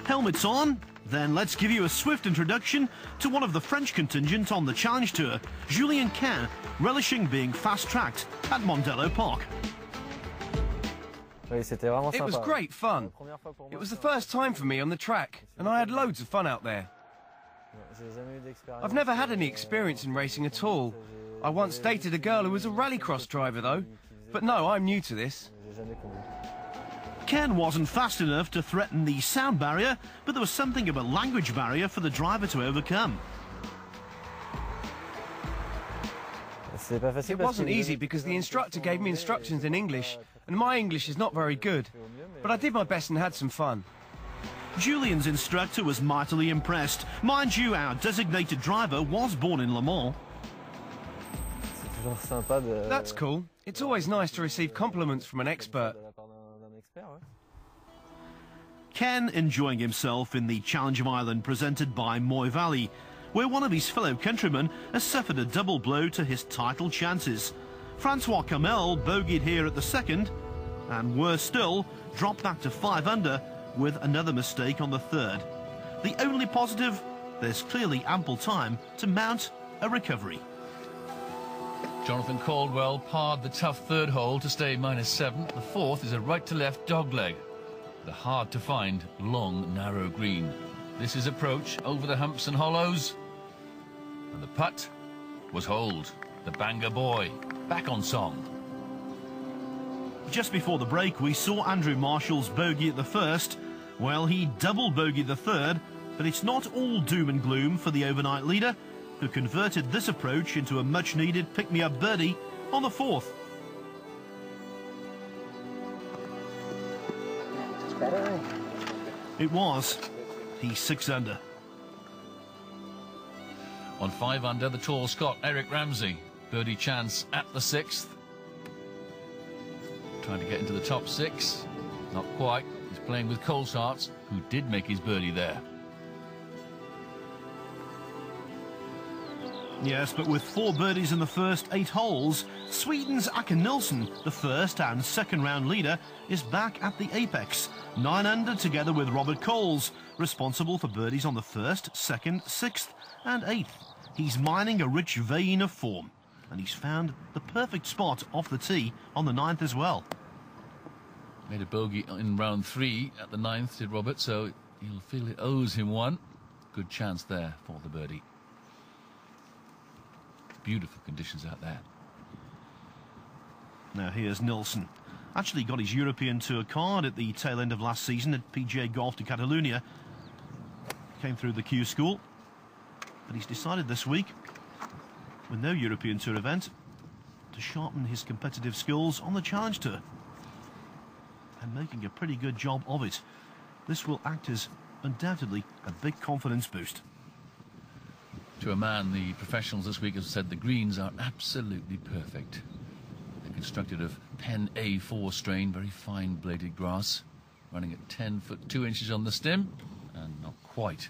Helmets on, then let's give you a swift introduction to one of the French contingent on the Challenge Tour, Julien Quin, relishing being fast-tracked at Mondello Park. It was great fun. It was the first time for me on the track, and I had loads of fun out there. I've never had any experience in racing at all. I once dated a girl who was a rallycross driver, though. But no, I'm new to this. Ken wasn't fast enough to threaten the sound barrier, but there was something of a language barrier for the driver to overcome. It wasn't easy because the instructor gave me instructions in English, and my English is not very good. But I did my best and had some fun. Julien's instructor was mightily impressed. Mind you, our designated driver was born in Le Mans. That's cool. It's always nice to receive compliments from an expert. Ken enjoying himself in the Challenge of Ireland presented by Moyvalley, where one of his fellow countrymen has suffered a double blow to his title chances. Francois Camel bogeyed here at the second, and worse still, dropped back to 5 under with another mistake on the third. The only positive, there's clearly ample time to mount a recovery. Jonathan Caldwell parred the tough third hole to stay -7. The fourth is a right-to-left dogleg, the hard-to-find, long, narrow green. This is approach over the humps and hollows. And the putt was holed. The Bangor boy, back on song. Just before the break, we saw Andrew Marshall's bogey at the first. Well, he double bogeyed the third, but it's not all doom and gloom for the overnight leader, who converted this approach into a much-needed pick-me-up birdie on the fourth. It was. He's 6 under. On 5 under, the tall Scot, Eric Ramsey. Birdie chance at the 6th. Trying to get into the top 6. Not quite. He's playing with Colesharts, who did make his birdie there. Yes, but with 4 birdies in the first 8 holes, Sweden's Akin Nilsson, the first and second round leader, is back at the apex. 9 under together with Robert Coles, responsible for birdies on the 1st, 2nd, 6th and 8th. He's mining a rich vein of form, and he's found the perfect spot off the tee on the 9th as well. Made a bogey in round 3 at the 9th, did Robert, so he'll feel it owes him one. Good chance there for the birdie. Beautiful conditions out there. Now here's Nilsson. Actually got his European Tour card at the tail end of last season at PGA Golf de Catalunya. Came through the Q school. But he's decided this week, with no European Tour event, to sharpen his competitive skills on the Challenge Tour. And making a pretty good job of it. This will act as undoubtedly a big confidence boost. To a man, the professionals this week have said the greens are absolutely perfect. They're constructed of Pen A4 strain, very fine bladed grass, running at 10 foot 2 inches on the stem, and not quite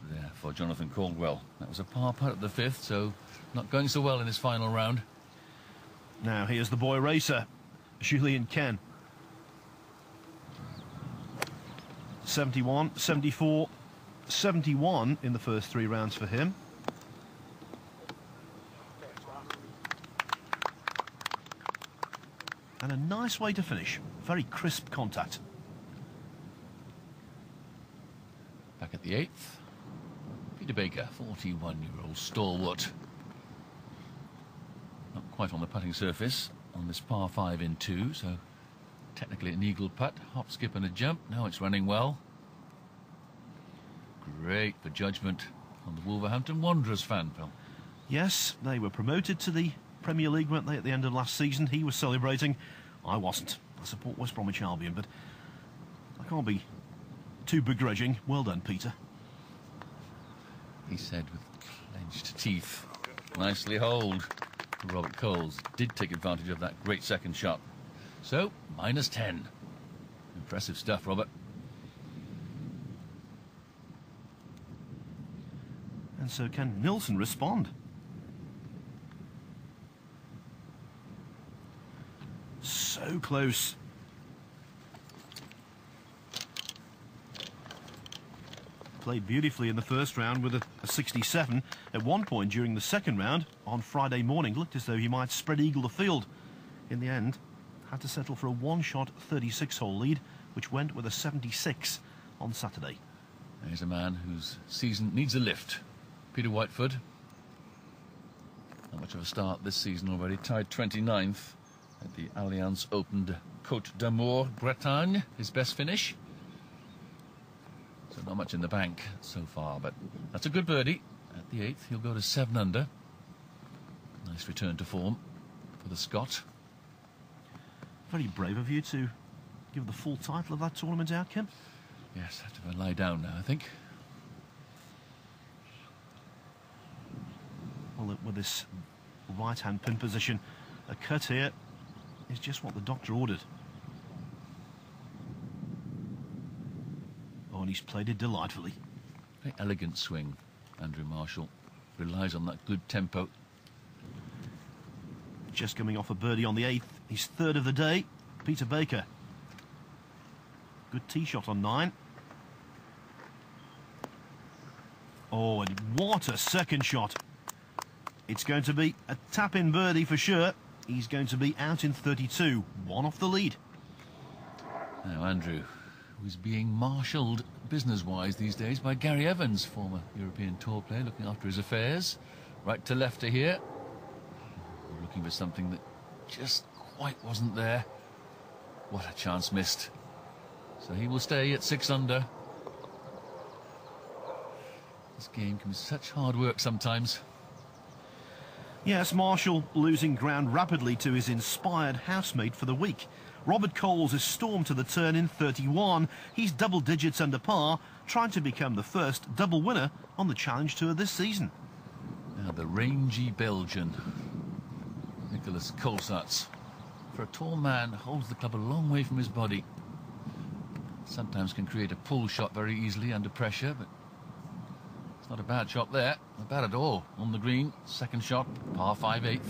there for Jonathan Caldwell. That was a par putt at the 5th, so not going so well in his final round. Now here's the boy racer, Julien Quin. 71, 74, 71 in the first 3 rounds for him. And a nice way to finish. Very crisp contact. Back at the 8th. Peter Baker, 41-year-old stalwart. Not quite on the putting surface on this par 5 in 2, so technically an eagle putt. Hop, skip and a jump. Now it's running well. Great for judgment on the Wolverhampton Wanderers fan, Phil. Yes, they were promoted to the Premier League, weren't they, at the end of last season? He was celebrating. I wasn't. I support West Bromwich Albion, but I can't be too begrudging. Well done, Peter. He said with clenched teeth. Nicely holed. Robert Coles did take advantage of that great second shot. So, -10. Impressive stuff, Robert. And so can Nilsson respond? So close. played beautifully in the first round with a 67. At one point during the second round on Friday morning, looked as though he might spread eagle the field. In the end, had to settle for a one-shot 36-hole lead, which went with a 76 on Saturday. Here's a man whose season needs a lift. Peter Whiteford. Not much of a start this season already. Tied 29th at the Allianz Open de Côte d'Amour, Bretagne. His best finish. So not much in the bank so far, but that's a good birdie. At the 8th, he'll go to 7 under. Nice return to form for the Scot. Very brave of you to give the full title of that tournament out, Kim. Yes, I have to lie down now, I think. Well, with this right-hand pin position, a cut here is just what the doctor ordered. Oh, and he's played it delightfully. Very elegant swing, Andrew Marshall. Relies on that good tempo. Just coming off a birdie on the 8th. He's third of the day, Peter Baker. Good tee shot on 9. Oh, and what a second shot. It's going to be a tap-in birdie for sure. He's going to be out in 32, one off the lead. Now, Andrew, who's being marshalled business-wise these days by Gary Evans, former European Tour player, looking after his affairs. Right to lefter here. Looking for something that just quite wasn't there. What a chance missed. So he will stay at 6 under. This game can be such hard work sometimes. Yes, Marshall losing ground rapidly to his inspired housemate for the week. Robert Coles has stormed to the turn in 31. He's double digits under par, trying to become the first double winner on the Challenge Tour this season. Now the rangy Belgian, Nicolas Colsaerts. For a tall man, holds the club a long way from his body. Sometimes can create a pull shot very easily under pressure, but it's not a bad shot there. Not bad at all. On the green, second shot, par 5 8th.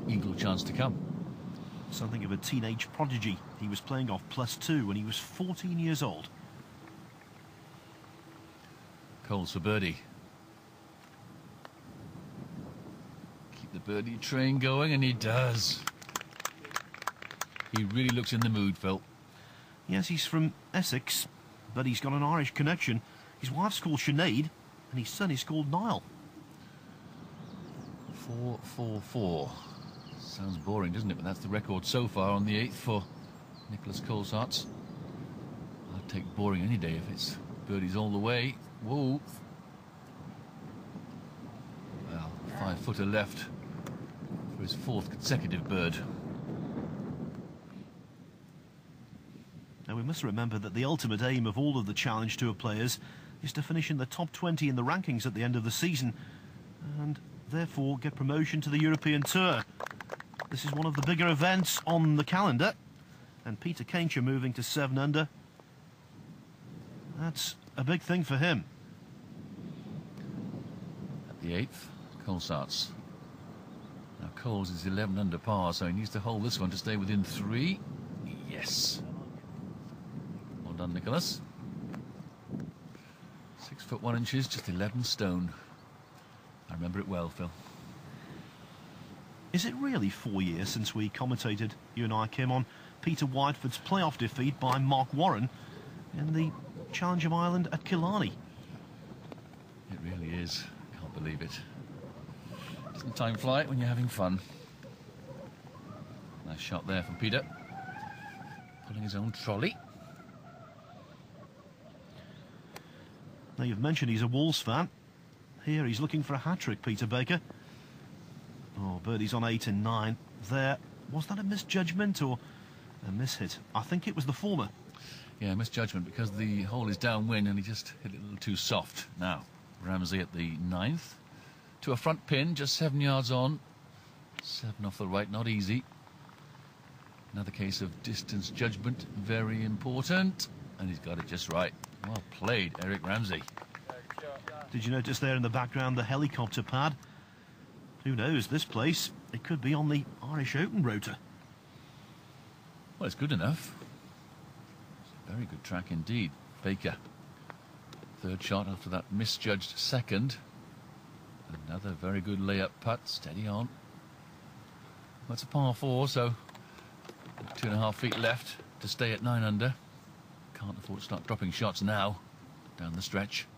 Eagle chance to come. Something of a teenage prodigy. He was playing off +2 when he was 14 years old. Coles for birdie. Keep the birdie train going, and he does. He really looks in the mood, Phil. Yes, he's from Essex, but he's got an Irish connection. His wife's called Sinead, and his son is called Niall. 4-4-4. Sounds boring, doesn't it? But that's the record so far on the 8th for Nicolas Colsaerts. I'd take boring any day if it's birdies all the way. Whoa. Well, 5-footer left for his 4th consecutive bird. Now, we must remember that the ultimate aim of all of the Challenge Tour players is to finish in the top 20 in the rankings at the end of the season and therefore get promotion to the European Tour. This is one of the bigger events on the calendar, and Peter Kaincher moving to 7 under. That's a big thing for him. At the 8th, Colsaerts. Now Coles is 11 under par, so he needs to hold this one to stay within 3. Yes. Well done, Nicholas. 6 foot 1 inches, just 11 stone. I remember it well, Phil. Is it really 4 years since we commentated, you and I, Kim, on Peter Whiteford's playoff defeat by Mark Warren in the Challenge of Ireland at Killarney? It really is. Can't believe it. Doesn't time fly when you're having fun? Nice shot there from Peter. Pulling his own trolley. Now, you've mentioned he's a Wolves fan. Here he's looking for a hat-trick, Peter Baker. Oh, birdies on 8 and 9. There, was that a misjudgment or a mishit? I think it was the former. Yeah, misjudgment, because the hole is downwind and he just hit it a little too soft. Now, Ramsey at the 9th. To a front pin, just 7 yards on. 7 off the right, not easy. Another case of distance judgment, very important. And he's got it just right. Well played, Eric Ramsey. Did you notice there in the background the helicopter pad? Who knows, this place, it could be on the Irish Open rota. Well, it's good enough. It's a very good track indeed. Baker, Third shot after that misjudged second. Another very good layup putt, steady on. That's a par 4, so 2.5 feet left to stay at 9 under. Can't afford to start dropping shots now down the stretch.